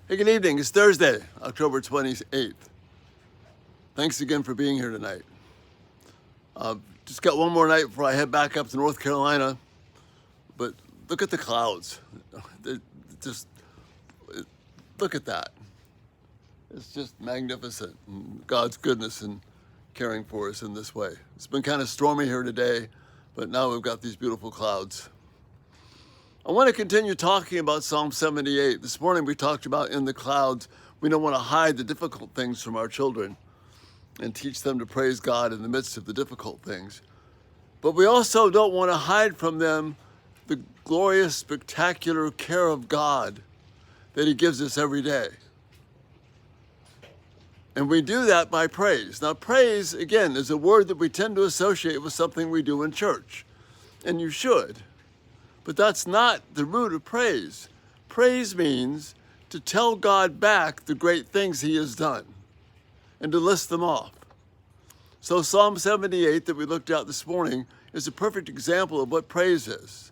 Hey, good evening. It's Thursday, October 28th. Thanks again for being here tonight. Just got one more night before I head back up to North Carolina. But look at the clouds. Just look at that. It's just magnificent. God's goodness in caring for us in this way. It's been kind of stormy here today, but now we've got these beautiful clouds. I want to continue talking about Psalm 78. This morning we talked about in the clouds. We don't want to hide the difficult things from our children and teach them to praise God in the midst of the difficult things. But we also don't want to hide from them the glorious, spectacular care of God that He gives us every day. And we do that by praise. Now, praise, again, is a word that we tend to associate with something we do in church. And you should. But that's not the root of praise. Praise means to tell God back the great things He has done and to list them off. So Psalm 78 that we looked at this morning is a perfect example of what praise is.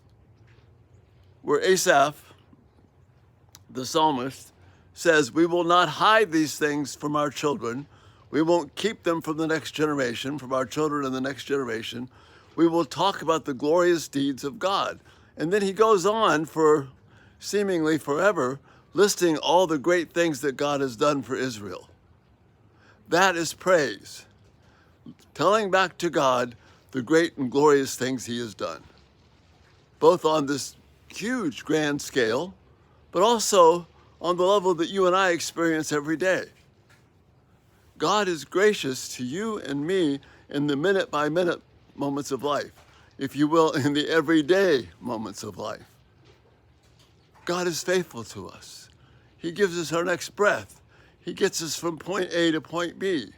Where Asaph, the psalmist, says, we will not hide these things from our children. We won't keep them from the next generation, from our children and the next generation. We will talk about the glorious deeds of God. And then he goes on for seemingly forever, listing all the great things that God has done for Israel. That is praise. Telling back to God the great and glorious things He has done. Both on this huge, grand scale, but also on the level that you and I experience every day. God is gracious to you and me in the minute-by-minute moments of life. If you will, in the everyday moments of life. God is faithful to us. He gives us our next breath. He gets us from point A to point B.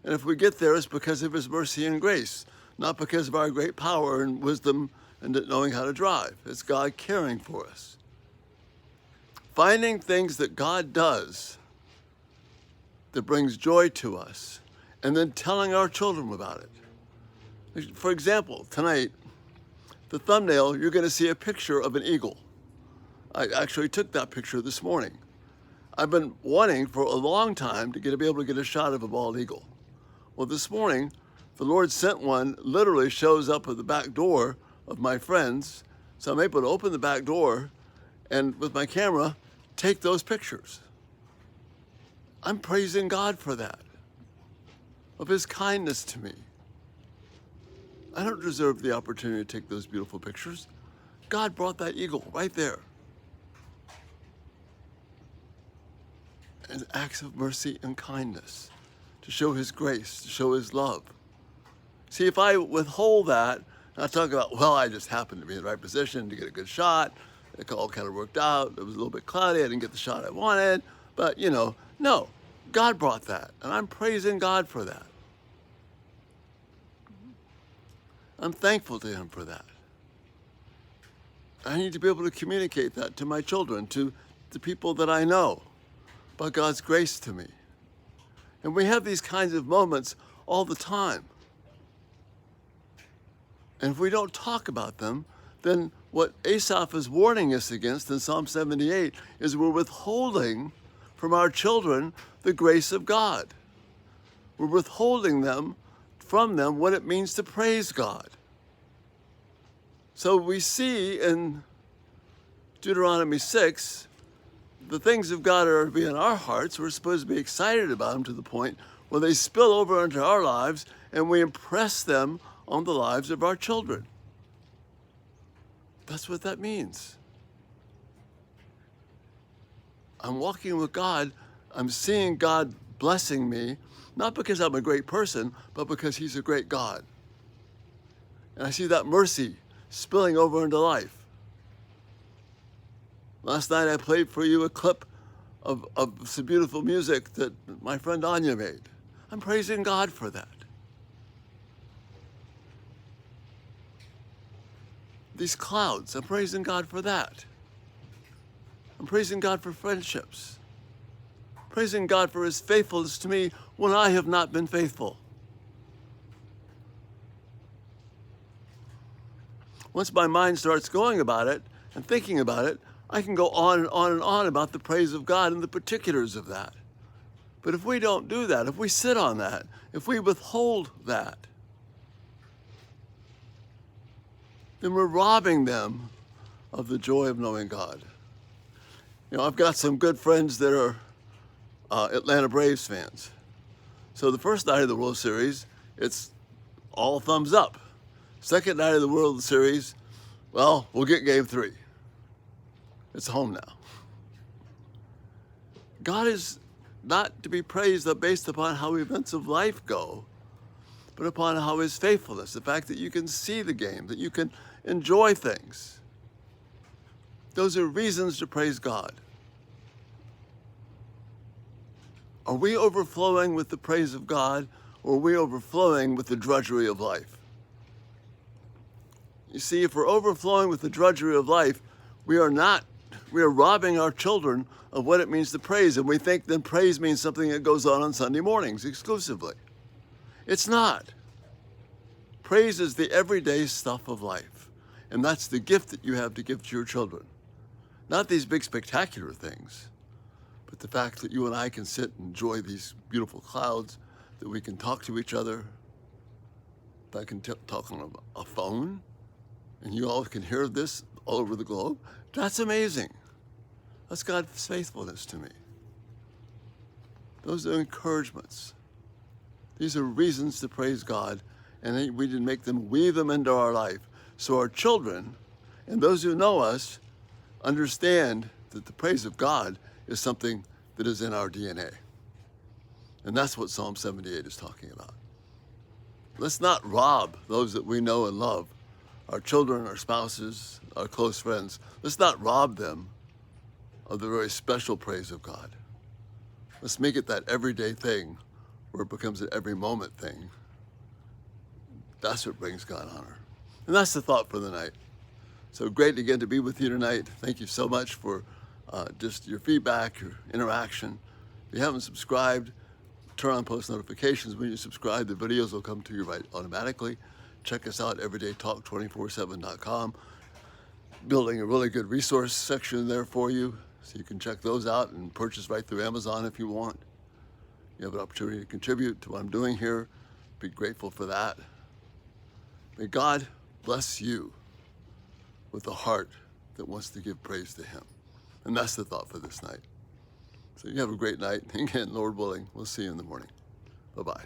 And if we get there, it's because of His mercy and grace, not because of our great power and wisdom and knowing how to drive. It's God caring for us. Finding things that God does that brings joy to us, and then telling our children about it. For example, tonight, the thumbnail, you're going to see a picture of an eagle. I actually took that picture this morning. I've been wanting for a long time to be able to get a shot of a bald eagle. Well, this morning, the Lord sent one, literally shows up at the back door of my friends. So I'm able to open the back door and with my camera, take those pictures. I'm praising God for that, of His kindness to me. I don't deserve the opportunity to take those beautiful pictures. God brought that eagle right there. And acts of mercy and kindness to show His grace, to show His love. See, if I withhold that, and I talk about, well, I just happened to be in the right position to get a good shot. It all kind of worked out. It was a little bit cloudy. I didn't get the shot I wanted. But, no, God brought that. And I'm praising God for that. I'm thankful to Him for that. I need to be able to communicate that to my children, to the people that I know, about God's grace to me. And we have these kinds of moments all the time. And if we don't talk about them, then what Asaph is warning us against in Psalm 78 is we're withholding from our children the grace of God. We're withholding from them what it means to praise God. So we see in Deuteronomy 6, the things of God are to be in our hearts. We're supposed to be excited about them to the point where they spill over into our lives and we impress them on the lives of our children. That's what that means. I'm walking with God. I'm seeing God blessing me, not because I'm a great person, but because He's a great God. And I see that mercy spilling over into life. Last night I played for you a clip of some beautiful music that my friend Anya made. I'm praising God for that. These clouds, I'm praising God for that. I'm praising God for friendships. Praising God for His faithfulness to me when I have not been faithful. Once my mind starts going about it and thinking about it, I can go on and on and on about the praise of God and the particulars of that. But if we don't do that, if we sit on that, if we withhold that, then we're robbing them of the joy of knowing God. You know, I've got some good friends that are Atlanta Braves fans. So the first night of the World Series, it's all thumbs up. Second night of the World Series, well, we'll get game 3. It's home now. God is not to be praised based upon how events of life go, but upon how his faithfulness, the fact that you can see the game, that you can enjoy things. Those are reasons to praise God. Are we overflowing with the praise of God, or are we overflowing with the drudgery of life? You see, if we're overflowing with the drudgery of life, we are robbing our children of what it means to praise, and we think then praise means something that goes on Sunday mornings exclusively. It's not. Praise is the everyday stuff of life, and that's the gift that you have to give to your children. Not these big spectacular things, but the fact that you and I can sit and enjoy these beautiful clouds, that we can talk to each other, that I can talk on a phone, and you all can hear this all over the globe. That's amazing. That's God's faithfulness to me. Those are encouragements. These are reasons to praise God, and we didn't make them, weave them into our life. So our children and those who know us understand that the praise of God is something that is in our DNA. And that's what Psalm 78 is talking about. Let's not rob those that we know and love, our children, our spouses, our close friends. Let's not rob them of the very special praise of God. Let's make it that everyday thing where it becomes an every moment thing. That's what brings God honor. And that's the thought for the night. So great again to be with you tonight. Thank you so much for just your feedback, your interaction. If you haven't subscribed, turn on post notifications. When you subscribe, the videos will come to you right automatically. Check us out, everydaytalk247.com. Building a really good resource section there for you, so you can check those out and purchase right through Amazon if you want. You have an opportunity to contribute to what I'm doing here. Be grateful for that. May God bless you with a heart that wants to give praise to him. And that's the thought for this night. So you have a great night. Again, Lord willing, we'll see you in the morning. Bye-bye.